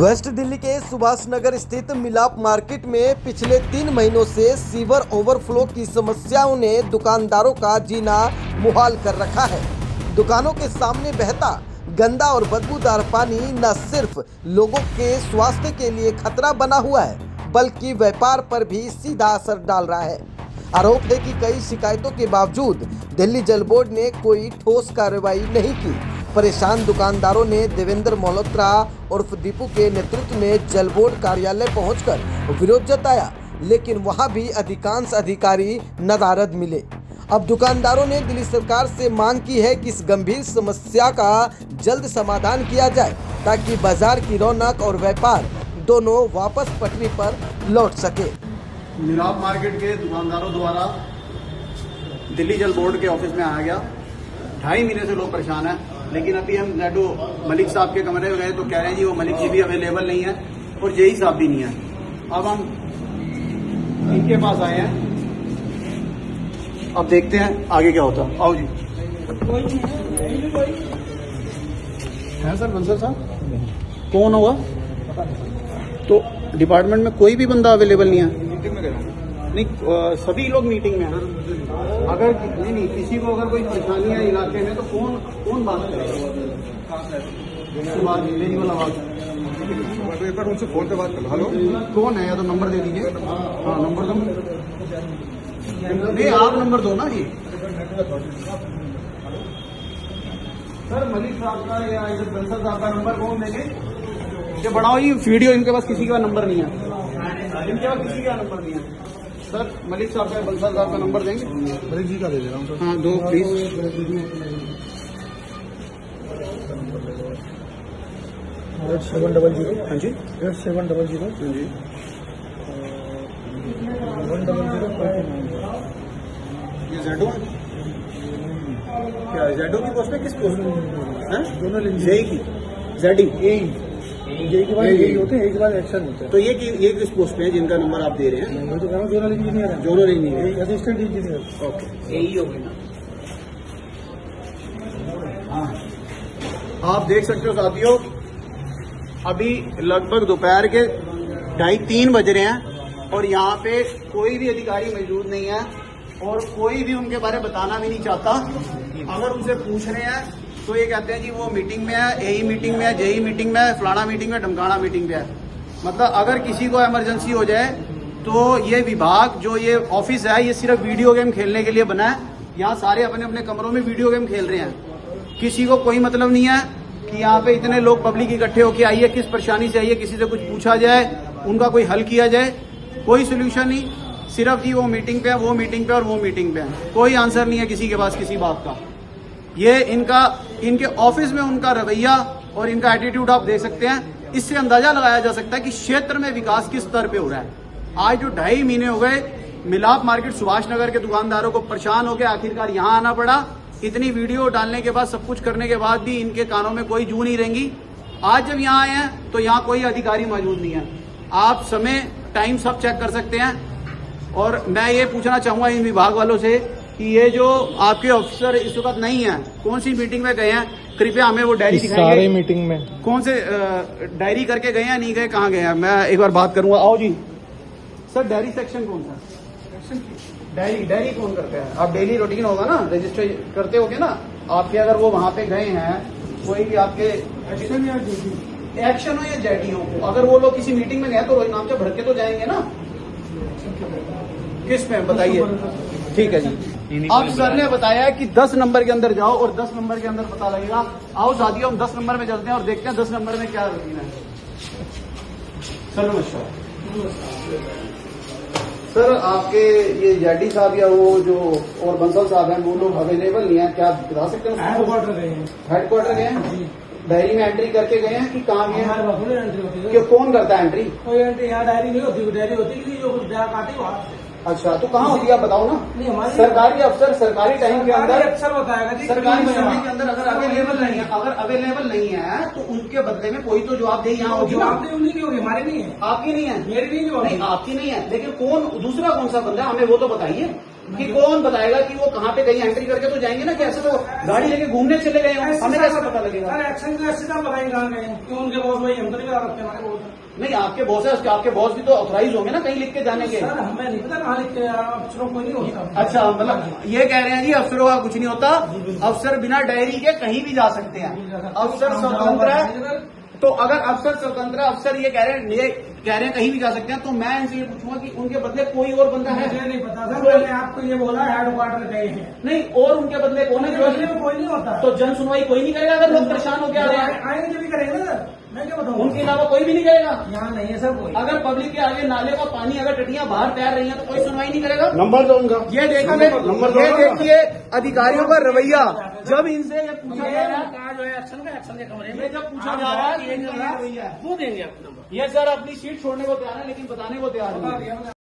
Waste Delhi के सुभाष नगर स्थित मिलाप मार्केट में पिछले 3 महीनों से सीवर ओवरफ्लो की समस्याओं ने दुकानदारों का जीना मुहाल कर रखा है। दुकानों के सामने बहता गंदा और बदबूदार पानी न सिर्फ लोगों के स्वास्थ्य के लिए खतरा बना हुआ है, बल्कि व्यापार पर भी सीधा असर डाल रहा है। आरोप है कि कई शिकायतों के बावजूद दिल्ली जल बोर्ड ने कोई ठोस कार्रवाई नहीं की। परेशान दुकानदारों ने देवेंद्र मल्होत्रा उर्फ दीपू के नेतृत्व में जल बोर्ड कार्यालय पहुंचकर विरोध जताया, लेकिन वहां भी अधिकांश अधिकारी नदारद मिले। अब दुकानदारों ने दिल्ली सरकार से मांग की है कि इस गंभीर समस्या का जल्द समाधान किया जाए, ताकि बाजार की रौनक और व्यापार दोनों वापस पटरी पर लौट सके। मिलाप मार्केट के दुकानदारों द्वारा दिल्ली जल बोर्ड के ऑफिस में आया गया। 2.5 महीने से लोग परेशान हैं, लेकिन अभी हम नेटो मलिक साहब के कमरे में गए तो कह रहे हैं जी वो मलिक जी भी अवेलेबल नहीं है और जेई साहब भी नहीं है। अब हम इनके पास आए हैं, अब देखते हैं आगे क्या होता है। आओ जी। है सर बंसल साहब कौन होगा? तो डिपार्टमेंट में कोई भी बंदा अवेलेबल नहीं है। मीटिंग में गया नहीं, सभी लोग मीटिंग में हैं। अगर नहीं किसी को अगर कोई परेशानी है इलाके में तो कौन बात करेगा? मेरी वाला बात एक बार उनसे फोन पे बात कर। हेलो कौन है? या तो नंबर दे दीजिए। हाँ नंबर दो। नहीं आप नंबर दो ना जी। सर मलिक साहब का या इधर बंसल साहब का नंबर कौन देंगे? ये बढ़ाओ ये वीडियो। इनके पास किसी का नंबर नहीं है, इनके पास किसी का नंबर नहीं है। सर मलिक साहब का बंसल साहब का नंबर देंगे? मलिक जी का दे रहा हूँ। हाँ दो प्लीज। 8700। हाँ जी 8700। हाँ जी 100। ये जेडो क्या जेडो की पोस्ट है? किस पोस्ट है? दोनों जेई की जेडी जेई के बाद यही होते हैं, एक के बाद एक्शन होते हैं। तो ये किस पोस्ट पे है जिनका नंबर आप दे रहे हैं? मैं तो कह रहा हूँ जोनल इंजीनियर है। Zonal engineer, assistant engineer. Okay यही हो गए ना। हाँ आप देख सकते हो साथियों, अभी लगभग दोपहर के 2:30-3 बज रहे हैं और यहाँ पे कोई भी अधिकारी मौजूद नहीं है और कोई भी उनके बारे में बताना भी नहीं चाहता। अगर उनसे पूछ रहे हैं तो ये कहते हैं जी वो मीटिंग में है, एई मीटिंग में है, जेई मीटिंग में है, फलाना मीटिंग में, ढमकाना मीटिंग में है। मतलब अगर किसी को इमरजेंसी हो जाए तो ये विभाग जो ये ऑफिस है ये सिर्फ वीडियो गेम खेलने के लिए बना है। यहाँ सारे अपने अपने कमरों में वीडियो गेम खेल रहे हैं। किसी को कोई मतलब नहीं है कि यहाँ पे इतने लोग पब्लिक इकट्ठे होके आइए, किस परेशानी से आइए, किसी से कुछ पूछा जाए, उनका कोई हल किया जाए। कोई सोल्यूशन नहीं, सिर्फ जी वो मीटिंग पे है, वो मीटिंग पे और वो मीटिंग पे है। कोई आंसर नहीं है किसी के पास किसी बात का। ये इनके ऑफिस में उनका रवैया और इनका एटीट्यूड आप देख सकते हैं। इससे अंदाजा लगाया जा सकता है कि क्षेत्र में विकास किस स्तर पे हो रहा है। आज जो 2.5 महीने हो गए मिलाप मार्केट सुभाष नगर के दुकानदारों को परेशान होकर आखिरकार यहाँ आना पड़ा। इतनी वीडियो डालने के बाद, सब कुछ करने के बाद भी इनके कानों में कोई जू नहीं रहेंगी। आज जब यहाँ आए हैं तो यहाँ कोई अधिकारी मौजूद नहीं है। आप समय टाइम सब चेक कर सकते हैं। और मैं ये पूछना चाहूंगा इन विभाग वालों से कि ये जो आपके ऑफिसर इस वक्त नहीं है, कौन सी मीटिंग में गए हैं? कृपया हमें वो डायरी दिखाएंगे। सारे मीटिंग में कौन से डायरी करके गए हैं, नहीं गए, कहाँ गए हैं? मैं एक बार बात करूंगा। आओ जी। सर डायरी सेक्शन कौन सा? डायरी कौन करता है? आप डेली रूटीन होगा ना, रजिस्टर करते होगे ना आपके। अगर वो वहां पे गए हैं, कोई भी आपके एक्शन हो या जेडी हो, अगर वो लोग किसी मीटिंग में गए तो रोज नाम से भड़के तो जाएंगे ना। किस में बताइए? ठीक है जी। अब सर ने बताया कि 10 नंबर के अंदर जाओ और 10 नंबर के अंदर पता लगेगा। आओ साथियों हम 10 नंबर में चलते हैं और देखते हैं 10 नंबर में क्या रूटीन है। सर नमस्कार। सर आपके ये जेडी साहब या वो जो और बंसल साहब हैं वो लोग अवेलेबल नहीं है, क्या आप बता सकते हैं? हेडक्वार्टर गए हैं, डायरी में एंट्री करके गए हैं कि कहाँ गए हैं? क्यों कौन करता है एंट्री? कोई एंट्री यहाँ डायरी नहीं होती, डायरी होती है जो काटे वहाँ। अच्छा तो कहाँ होती है आप बताओ ना। नहीं हमारी सरकारी अफसर सरकारी टाइम के अंदर अक्सर बताएगा जी। सरकारी समय के अंदर अगर अवेलेबल नहीं है तो उनके बदले में कोई तो जवाबदेही यहाँ होगी ना। आपने उन्हीं की होगी, हमारी नहीं है। आपकी नहीं है, मेरी भी नहीं होगी। आपकी नहीं है, लेकिन कौन दूसरा कौन सा बंदा है हमें वो तो बताइए। कि कौन बताएगा कि वो कहाँ पे कहीं एंट्री करके तो जाएंगे ना, कैसे तो गाड़ी लेके घूमने चले गए हों, हमें कैसे पता लगेगा? सर एक्शन का सीधा बताएंगे कहाँ गए हैं, क्यों उनके बॉस भाई हम तो नहीं बता सकते, हमारे बॉस नहीं, आपके बॉस है, उसके आपके बॉस भी तो ऑथराइज होंगे ना कहीं लिख के जाने के। सर हमें नहीं पता कहाँ लिख के, अफसरों को नहीं होता। अच्छा, मतलब ये कह रहे हैं जी अफसरों का कुछ नहीं होता, अफसर बिना डायरी के कहीं भी जा सकते हैं, अफसर स्वतंत्र है। तो अगर अफसर स्वतंत्र, अफसर ये कह रहे हैं कहीं भी जा सकते हैं, तो मैं इनसे ये पूछूंगा कि उनके बदले कोई और बंदा है? मुझे नहीं पता सर, मैंने आपको ये बोला हेडक्वार्टर गए हैं। नहीं, और उनके बदले कौन है? कोई नहीं होता। तो जन सुनवाई कोई नहीं करेगा अगर लोग परेशान हो गया? आएंगे जब भी करेंगे ना सर, मैं क्या बताऊँ? उनके अलावा कोई भी नहीं करेगा? यहाँ नहीं है सर कोई। अगर पब्लिक के आगे नाले का पानी, अगर टटियां बाहर तैर रही हैं तो कोई सुनवाई नहीं करेगा? नंबर दो उनका। ये देखिए अधिकारियों का रवैया। जब इनसे ये पूछा जा रहा है, जो है एक्शन का, एक्शन के कमरे में ये जब पूछा जा रहा है कि इनका ये रवैया है, वो देंगे आपको नंबर। ये सर अपनी सीट छोड़ने को तैयार है लेकिन बताने को तैयार नहीं है।